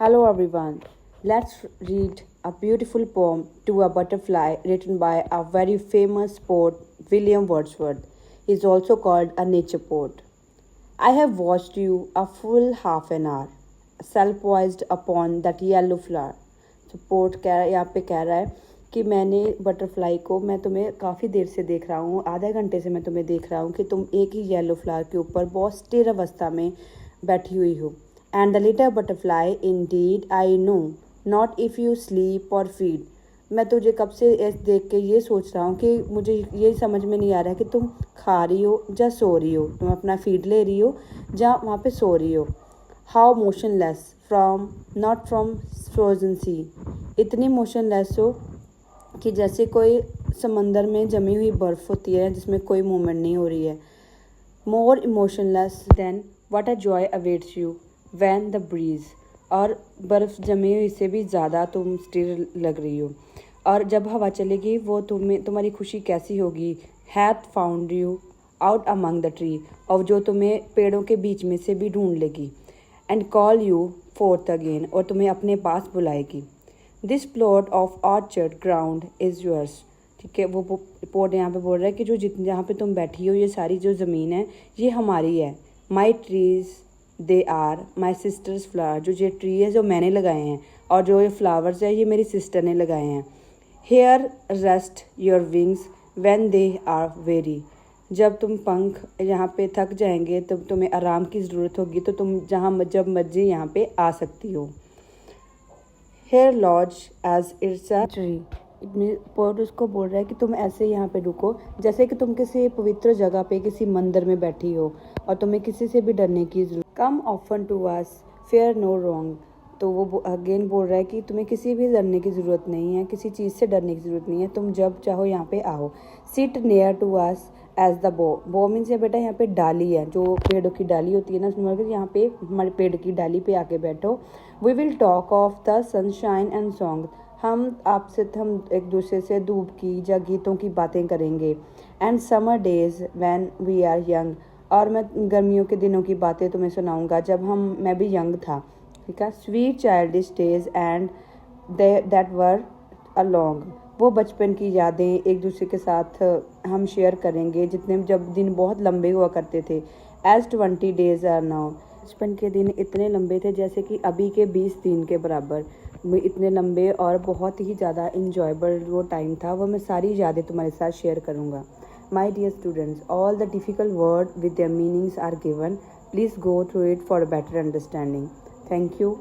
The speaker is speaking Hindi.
Hello everyone. Let's read a beautiful poem to a butterfly written by a very famous poet William Wordsworth. He is also called a nature poet. I have watched you a full half an hour, self-poised upon that yellow flower. तो पोर्ट कह रहा है यहाँ पे कह रहा है कि मैंने बटरफ्लाई को मैं तुम्हें काफ़ी देर से देख रहा हूँ, आधे घंटे से मैं तुम्हें देख रहा हूँ कि तुम एक ही येलो फ्लावर के ऊपर बहुत स्थिर अवस्था में बैठी हुई हो. And the little butterfly Indeed I know not if you sleep और फीड. मैं तुझे कब से देख के ये सोच रहा हूँ कि मुझे ये समझ में नहीं आ रहा कि तुम खा रही हो या सो रही हो, तुम अपना फीड ले रही हो या वहाँ पे सो रही हो. How motionless from not from frozen sea. इतनी मोशनलेस हो कि जैसे कोई समंदर में जमी हुई बर्फ़ होती है जिसमें कोई मूवमेंट नहीं हो रही है. More emotionless than what a joy awaits you when the breeze. और बर्फ़ जमी हुई से भी ज़्यादा तुम स्टिल लग रही हो, और जब हवा चलेगी वो तुम्हारी खुशी कैसी होगी. Hath found you out among the tree. और जो तुम्हें पेड़ों के बीच में से भी ढूंढ लेगी. And call you forth again. और तुम्हें अपने पास बुलाएगी. This plot of orchard ground is yours. ठीक है, वो पोर्ट यहाँ पे बोल रहा है कि जो जहाँ पे तुम बैठी हो ये सारी जो ज़मीन है ये हमारी है. My trees they are my sisters flower. जो ये ट्री है जो मैंने लगाए हैं, और जो ये फ्लावर्स है ये मेरी सिस्टर ने लगाए हैं. Here rest your wings when they are weary. जब तुम पंख यहाँ पे थक जाएंगे तब तुम्हें आराम की ज़रूरत होगी तो तुम जब मर्जी यहाँ पे आ सकती हो. Here lodge as it's a tree. पोर्ट उसको बोल रहा है कि तुम ऐसे यहाँ पे रुको जैसे कि तुम किसी पवित्र जगह पे किसी मंदिर में बैठी हो और तुम्हें किसी से भी डरने की जरूरत. Come often to us fear no wrong. तो वो अगेन बोल रहा है कि तुम्हें किसी भी डरने की ज़रूरत नहीं है, किसी चीज़ से डरने की ज़रूरत नहीं है, तुम जब चाहो यहाँ पे आओ. Sit near to us as the bough means है बेटा यहाँ पे डाली है, जो पेड़ों की डाली होती है ना, उसमें यहाँ पे हमारे पेड़ की डाली पे आके बैठो. We will talk of the sunshine and song. हम एक दूसरे से धूप की या गीतों की बातें करेंगे. And summer days when we are young. और मैं गर्मियों के दिनों की बातें तुम्हें सुनाऊंगा जब मैं भी यंग था. ठीक है. Sweet childish days and that were along. वो बचपन की यादें एक दूसरे के साथ हम शेयर करेंगे जब दिन बहुत लंबे हुआ करते थे. As 20 days are now. बचपन के दिन इतने लंबे थे जैसे कि अभी के 20 दिन के बराबर. इतने लंबे और बहुत ही ज़्यादा इंजॉयबल वो टाइम था. वो मैं सारी यादें तुम्हारे साथ शेयर करूँगा. My dear students, all the difficult word with their meanings are given. Please go through it for a better understanding. Thank you.